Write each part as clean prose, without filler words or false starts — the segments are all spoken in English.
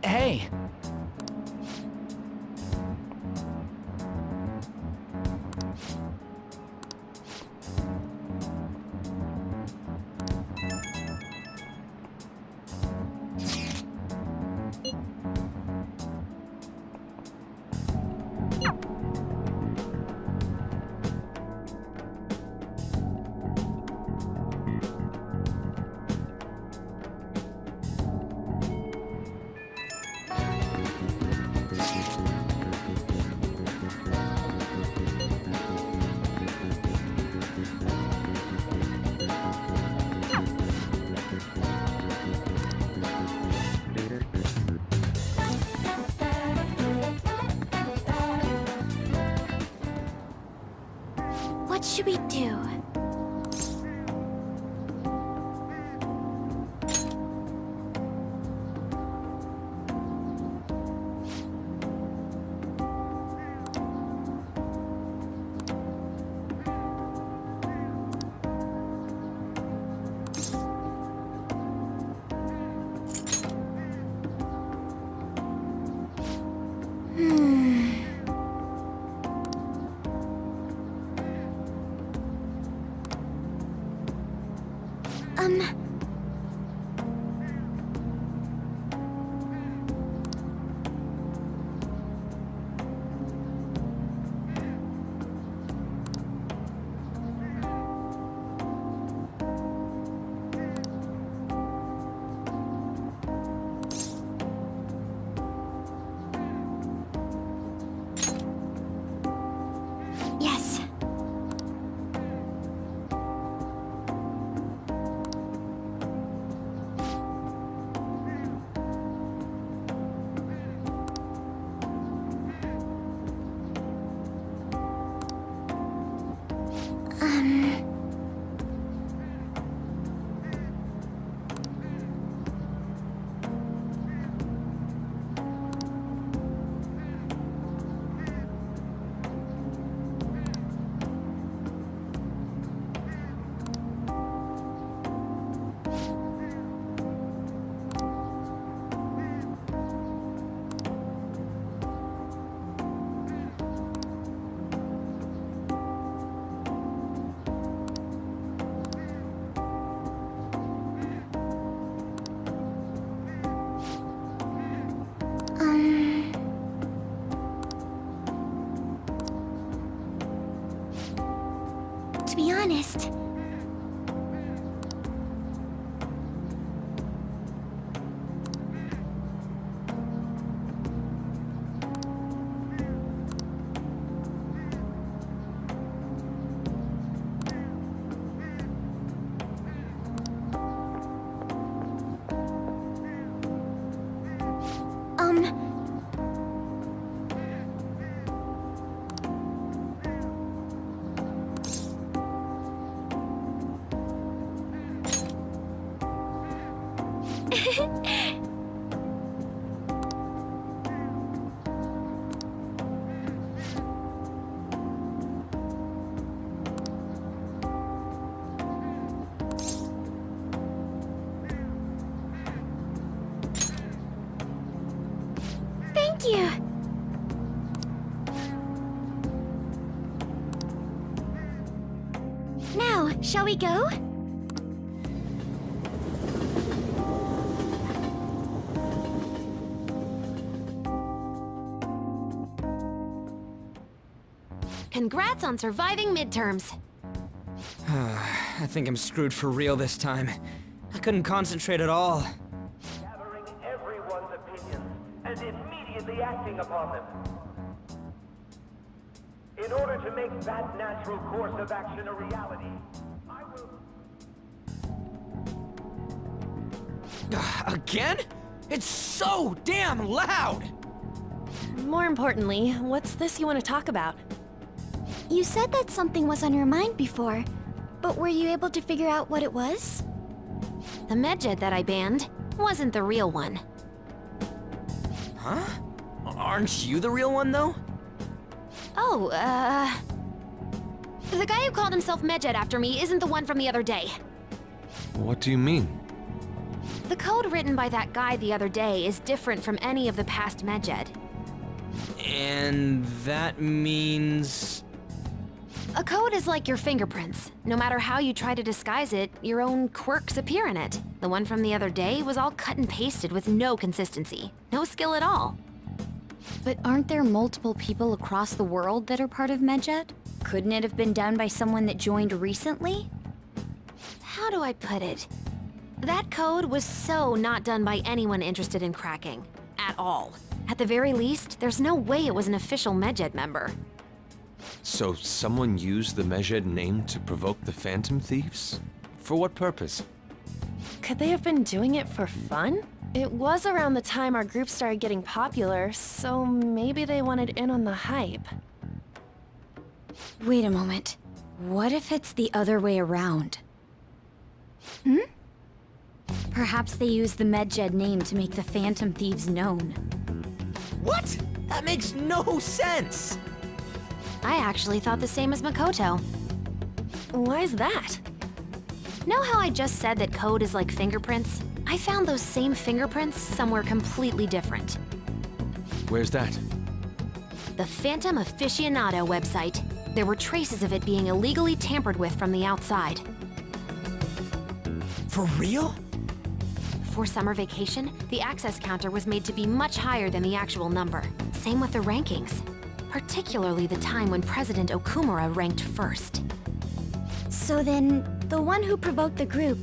Hey! What should we do? Yes. To be honest, thank you. Now, shall we go? Congrats on surviving midterms. I think I'm screwed for real this time. I couldn't concentrate at all. Gathering everyone's opinions and immediately acting upon them. In order to make that natural course of action a reality, I will... Again? It's so damn loud! More importantly, what's this you want to talk about? You said that something was on your mind before, But were you able to figure out what it was? The medjed that I banned wasn't the real one. Huh? Aren't you the real one, though? Oh, the guy who called himself Medjed after me isn't the one from the other day. What do you mean? The code written by that guy the other day is different from any of the past Medjed. And that means... A code is like your fingerprints. No matter how you try to disguise it, your own quirks appear in it. The one from the other day was all cut and pasted with no consistency. No skill at all. But aren't there multiple people across the world that are part of Medjed? Couldn't it have been done by someone that joined recently? How do I put it? That code was so not done by anyone interested in cracking. At all. At the very least, there's no way it was an official Medjed member. So someone used the Medjed name to provoke the Phantom Thieves? For what purpose? Could they have been doing it for fun? It was around the time our group started getting popular, so maybe they wanted in on the hype. Wait a moment. What if it's the other way around? Hmm? Perhaps they used the Medjed name to make the Phantom Thieves known. What? That makes no sense! I actually thought the same as Makoto. Why's that? Know how I just said that code is like fingerprints? I found those same fingerprints somewhere completely different. Where's that? The Phantom Aficionado website. There were traces of it being illegally tampered with from the outside. For real? For summer vacation, the access counter was made to be much higher than the actual number. Same with the rankings. Particularly the time when President Okumura ranked first. So then, the one who provoked the group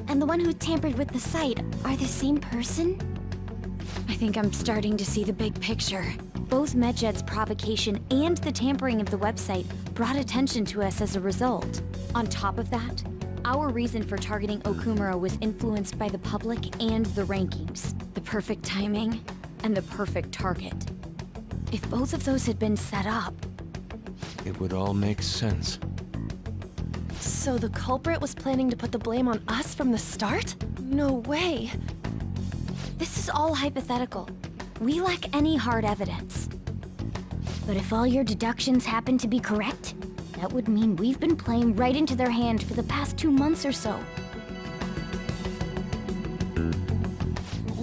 and the one who tampered with the site are the same person? I think I'm starting to see the big picture. Both Medjed's provocation and the tampering of the website brought attention to us as a result. On top of that, our reason for targeting Okumura was influenced by the public and the rankings, the perfect timing, and the perfect target. If both of those had been set up... It would all make sense. So the culprit was planning to put the blame on us from the start? No way. This is all hypothetical. We lack any hard evidence. But if all your deductions happen to be correct, that would mean we've been playing right into their hand for the past 2 months or so.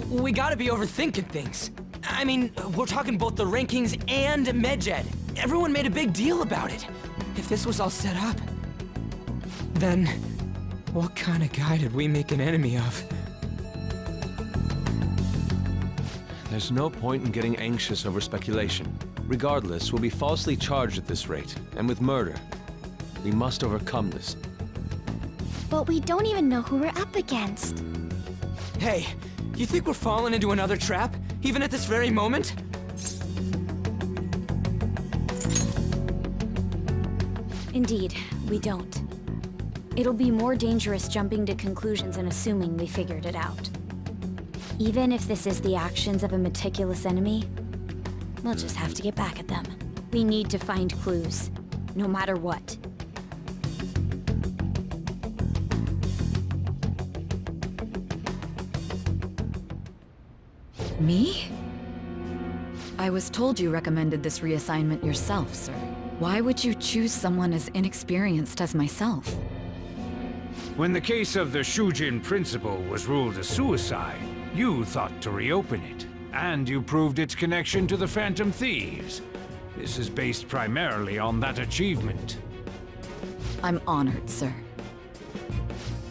We gotta be overthinking things. I mean, we're talking both the rankings and Medjed. Everyone made a big deal about it. If this was all set up, then what kind of guy did we make an enemy of? There's no point in getting anxious over speculation. Regardless, we'll be falsely charged at this rate, and with murder. We must overcome this. But we don't even know who we're up against. Hey, you think we're falling into another trap, even at this very moment? Indeed, we don't. It'll be more dangerous jumping to conclusions and assuming we figured it out. Even if this is the actions of a meticulous enemy, we'll just have to get back at them. We need to find clues, no matter what. Me? I was told you recommended this reassignment yourself, sir. Why would you choose someone as inexperienced as myself? When the case of the Shujin principal was ruled a suicide, you thought to reopen it, and you proved its connection to the Phantom Thieves. This is based primarily on that achievement. I'm honored, sir.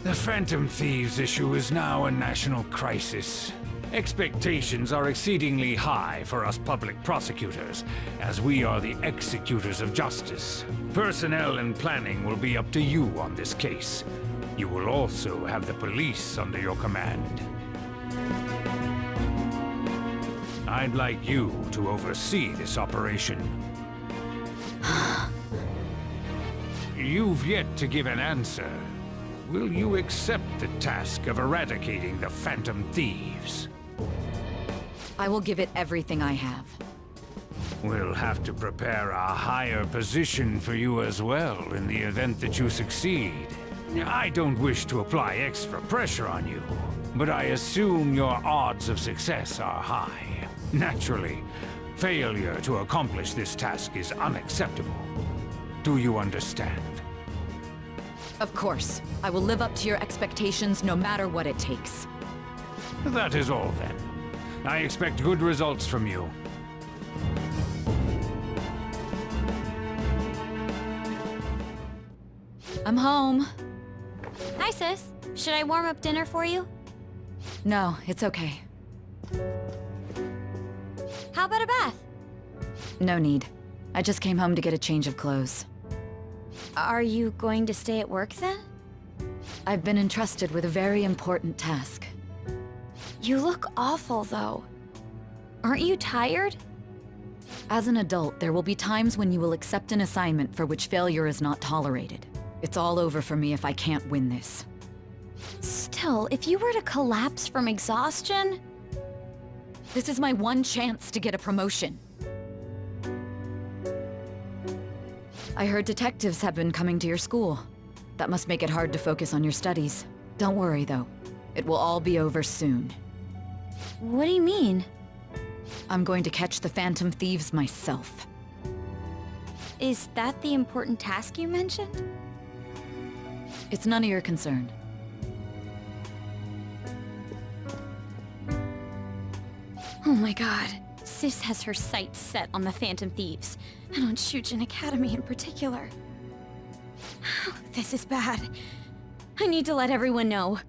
The Phantom Thieves issue is now a national crisis. Expectations are exceedingly high for us public prosecutors, as we are the executors of justice. Personnel and planning will be up to you on this case. You will also have the police under your command. I'd like you to oversee this operation. You've yet to give an answer. Will you accept the task of eradicating the Phantom Thieves? I will give it everything I have. We'll have to prepare a higher position for you as well in the event that you succeed. I don't wish to apply extra pressure on you, but I assume your odds of success are high. Naturally, failure to accomplish this task is unacceptable. Do you understand? Of course. I will live up to your expectations no matter what it takes. That is all then. I expect good results from you. I'm home. Hi, sis. Should I warm up dinner for you? No, it's okay. How about a bath? No need. I just came home to get a change of clothes. Are you going to stay at work then? I've been entrusted with a very important task. You look awful, though. Aren't you tired? As an adult, there will be times when you will accept an assignment for which failure is not tolerated. It's all over for me if I can't win this. Still, if you were to collapse from exhaustion... This is my one chance to get a promotion. I heard detectives have been coming to your school. That must make it hard to focus on your studies. Don't worry, though. It will all be over soon. What do you mean? I'm going to catch the Phantom Thieves myself. Is that the important task you mentioned? It's none of your concern. Oh my god. Sis has her sights set on the Phantom Thieves, and on Shujin Academy in particular. This is bad. I need to let everyone know.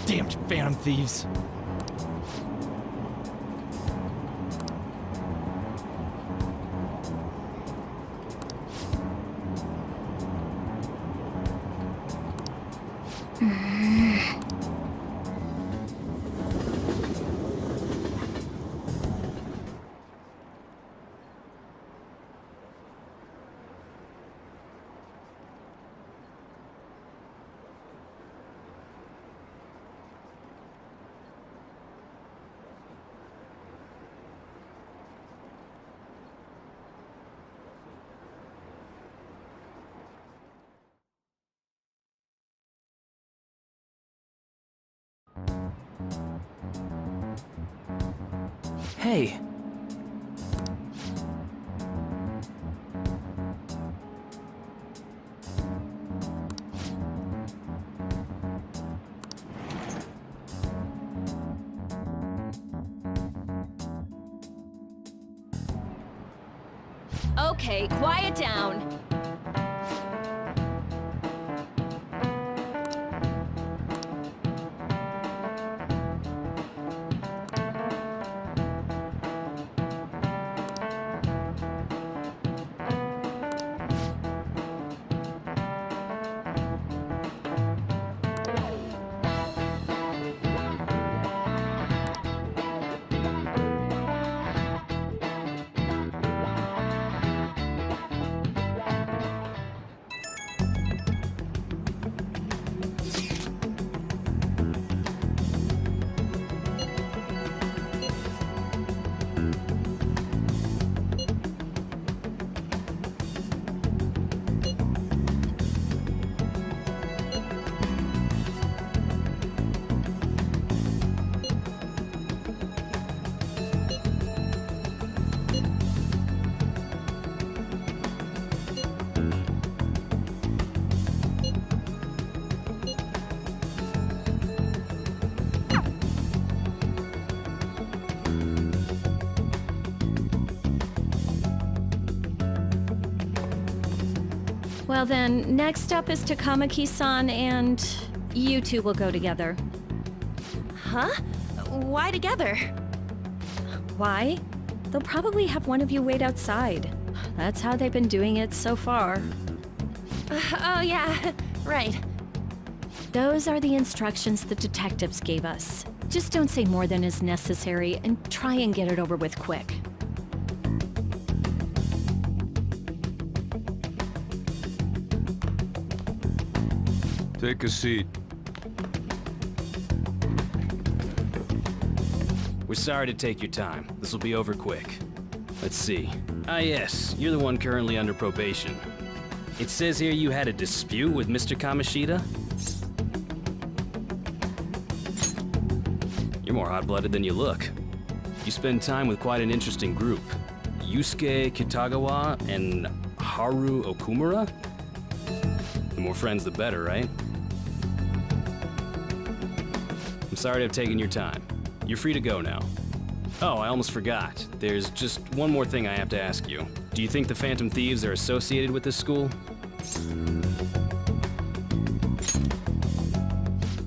Damned Phantom Thieves. Hey, Okay, quiet down. Well then, next up is Takamaki-san, and you two will go together. Huh? Why together? Why? They'll probably have one of you wait outside. That's how they've been doing it so far. Oh yeah, right. Those are the instructions the detectives gave us. Just don't say more than is necessary, and try and get it over with quick. Take a seat. We're sorry to take your time. This will be over quick. Let's see. Ah yes, you're the one currently under probation. It says here you had a dispute with Mr. Kamishita? You're more hot-blooded than you look. You spend time with quite an interesting group. Yusuke Kitagawa and Haru Okumura? The more friends, the better, right? I'm sorry to have taken your time. You're free to go now. Oh, I almost forgot. There's just one more thing I have to ask you. Do you think the Phantom Thieves are associated with this school?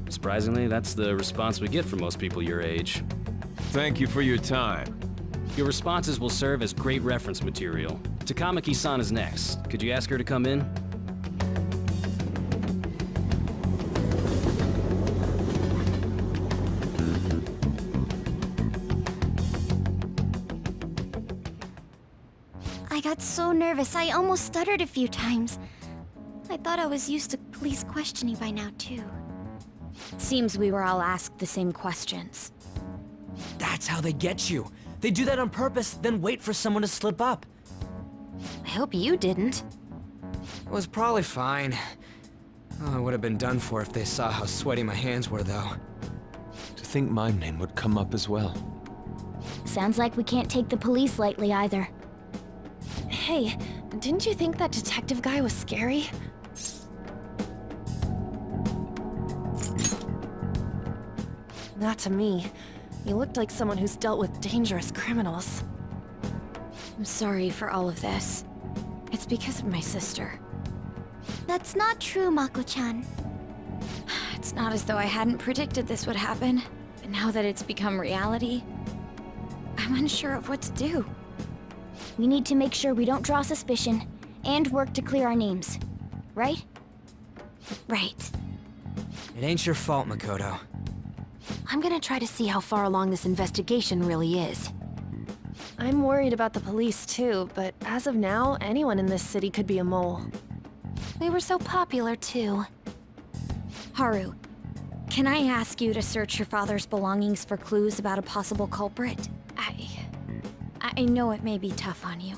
Surprisingly, that's the response we get from most people your age. Thank you for your time. Your responses will serve as great reference material. Takamaki-san is next. Could you ask her to come in? I got so nervous, I almost stuttered a few times. I thought I was used to police questioning by now, too. Seems we were all asked the same questions. That's how they get you. They do that on purpose, then wait for someone to slip up. I hope you didn't. It was probably fine. Oh, I would have been done for if they saw how sweaty my hands were, though. To think my name would come up as well. Sounds like we can't take the police lightly either. Hey, didn't you think that detective guy was scary? Not to me. He looked like someone who's dealt with dangerous criminals. I'm sorry for all of this. It's because of my sister. That's not true, Mako-chan. It's not as though I hadn't predicted this would happen, but now that it's become reality, I'm unsure of what to do. We need to make sure we don't draw suspicion, and work to clear our names. Right? Right. It ain't your fault, Makoto. I'm gonna try to see how far along this investigation really is. I'm worried about the police too, but as of now, anyone in this city could be a mole. We were so popular, too. Haru, can I ask you to search your father's belongings for clues about a possible culprit? I know it may be tough on you.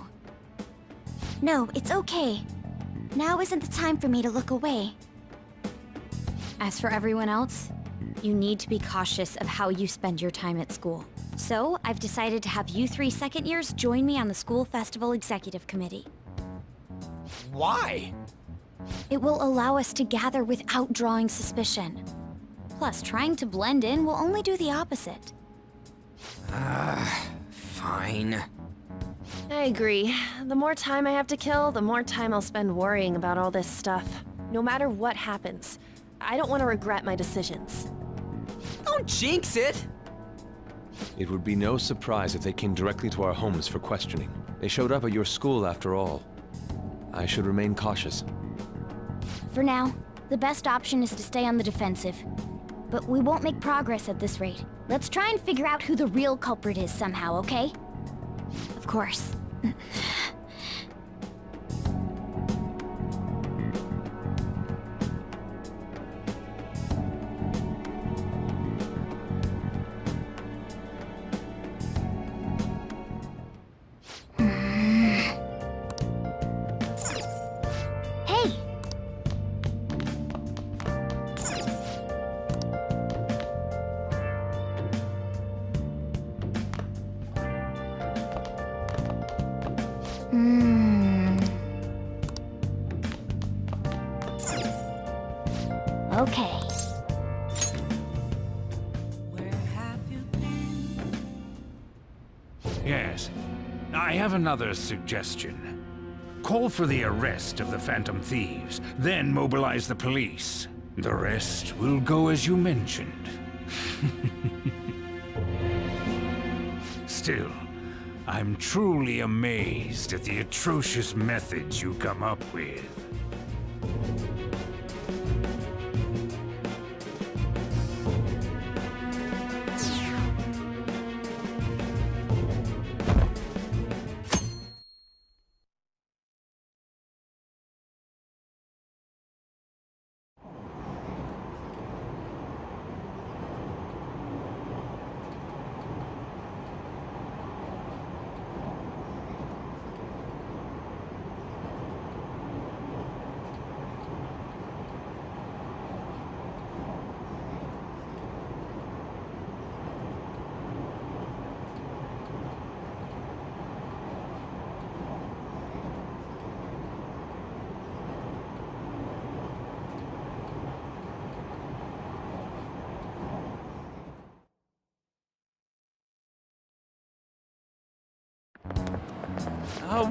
No, it's okay. Now isn't the time for me to look away. As for everyone else, you need to be cautious of how you spend your time at school. So, I've decided to have you 3 second years join me on the school festival executive committee. Why? It will allow us to gather without drawing suspicion. Plus, trying to blend in will only do the opposite. Fine. I agree. The more time I have to kill, the more time I'll spend worrying about all this stuff. No matter what happens. I don't want to regret my decisions. Don't jinx it! It would be no surprise if they came directly to our homes for questioning. They showed up at your school after all. I should remain cautious. For now, the best option is to stay on the defensive. But we won't make progress at this rate. Let's try and figure out who the real culprit is somehow, okay? Of course. Hey! Okay. Yes. I have another suggestion. Call for the arrest of the Phantom Thieves, then mobilize the police. The rest will go as you mentioned. Still, I'm truly amazed at the atrocious methods you come up with.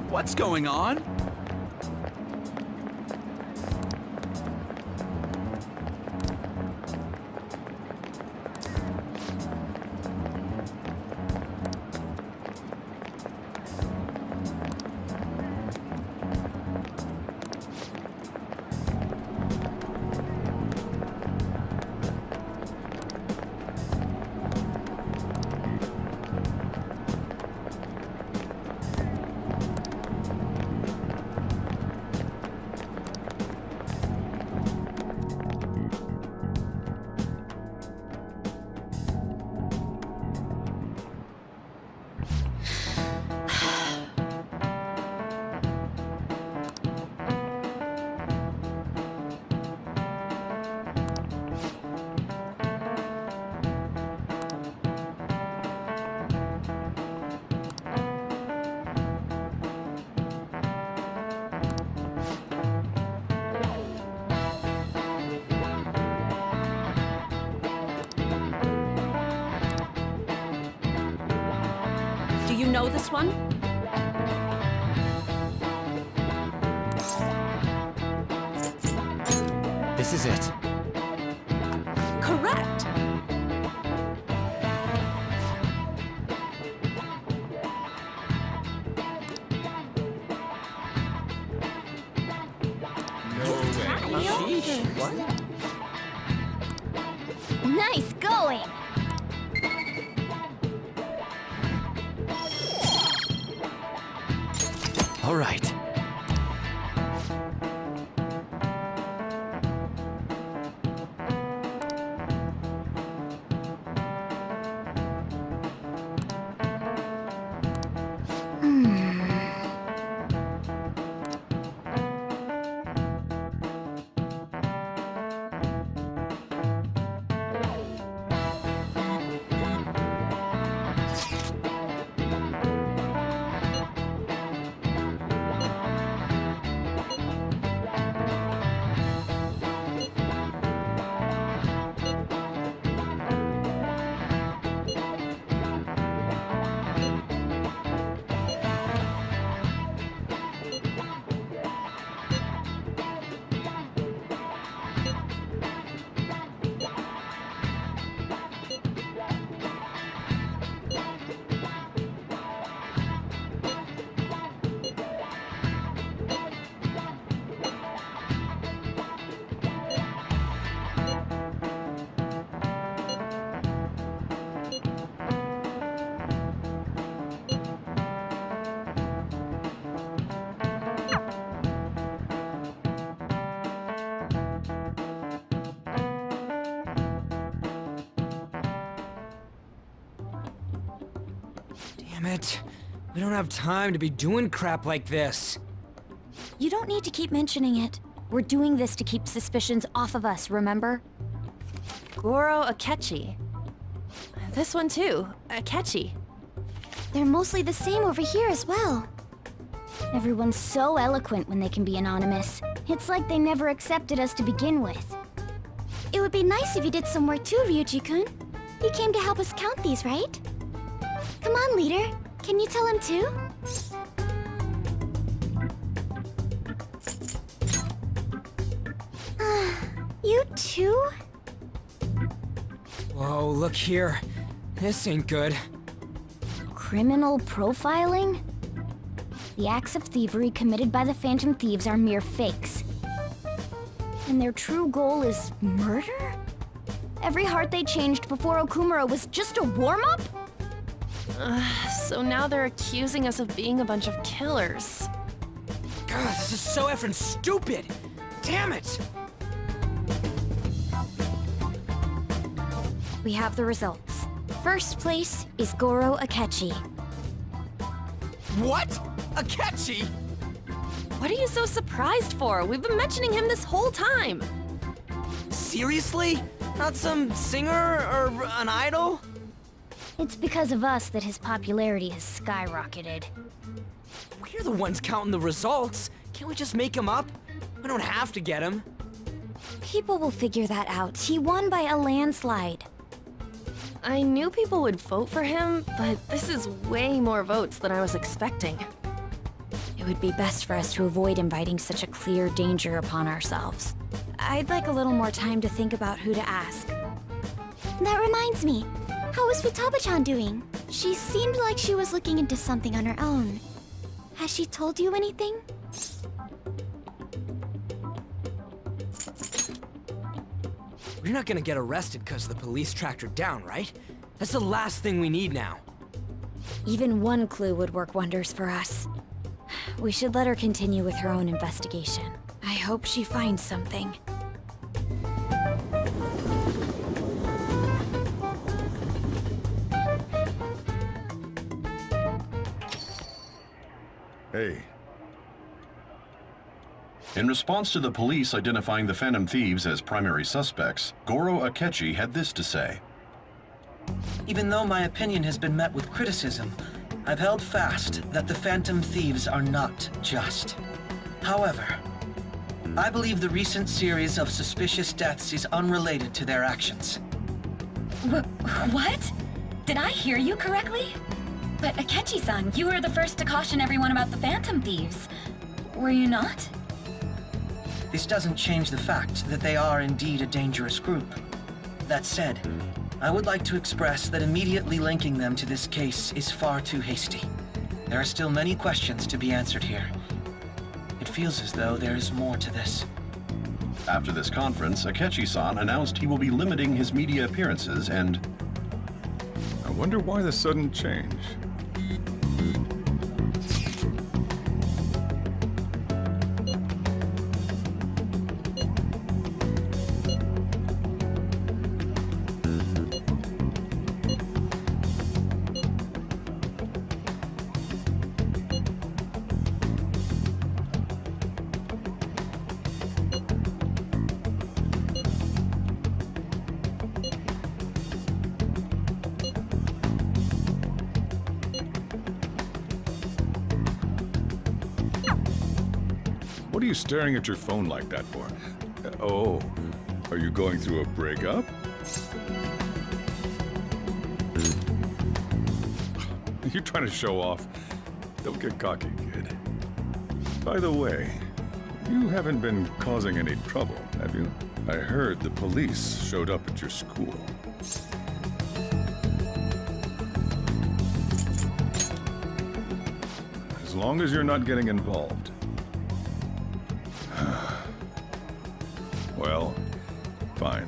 What's going on? Do you know this one? This is it. Correct! Nice going! All right. Damn it. We don't have time to be doing crap like this. You don't need to keep mentioning it. We're doing this to keep suspicions off of us, remember? Goro Akechi. This one too, Akechi. They're mostly the same over here as well. Everyone's so eloquent when they can be anonymous. It's like they never accepted us to begin with. It would be nice if you did some work too, Ryuji-kun. He came to help us count these, right? Come on, leader. Can you tell him too? You too? Whoa, look here. This ain't good. Criminal profiling? The acts of thievery committed by the Phantom Thieves are mere fakes. And their true goal is murder? Every heart they changed before Okumura was just a warm-up? So now they're accusing us of being a bunch of killers. God, this is so effing stupid! Damn it! We have the results. First place is Goro Akechi. What? Akechi? What are you so surprised for? We've been mentioning him this whole time. Seriously? Not some singer or an idol? It's because of us that his popularity has skyrocketed. We're the ones counting the results. Can't we just make him up? We don't have to get him. People will figure that out. He won by a landslide. I knew people would vote for him, but this is way more votes than I was expecting. It would be best for us to avoid inviting such a clear danger upon ourselves. I'd like a little more time to think about who to ask. That reminds me. How is Futaba-chan doing? She seemed like she was looking into something on her own. Has she told you anything? We're not gonna get arrested because the police tracked her down, right? That's the last thing we need now. Even one clue would work wonders for us. We should let her continue with her own investigation. I hope she finds something. Hey. In response to the police identifying the Phantom Thieves as primary suspects, Goro Akechi had this to say. Even though my opinion has been met with criticism, I've held fast that the Phantom Thieves are not just. However, I believe the recent series of suspicious deaths is unrelated to their actions. What? Did I hear you correctly? But Akechi-san, you were the first to caution everyone about the Phantom Thieves. Were you not? This doesn't change the fact that they are indeed a dangerous group. That said, I would like to express that immediately linking them to this case is far too hasty. There are still many questions to be answered here. It feels as though there is more to this. After this conference, Akechi-san announced he will be limiting his media appearances and... I wonder why the sudden change. What are you staring at your phone like that for? Oh, are you going through a breakup? You trying to show off? Don't get cocky, kid. By the way, you haven't been causing any trouble, have you? I heard the police showed up at your school. As long as you're not getting involved. Well, fine.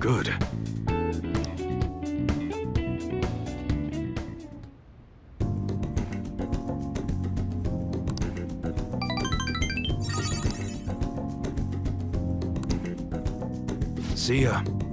good. See ya.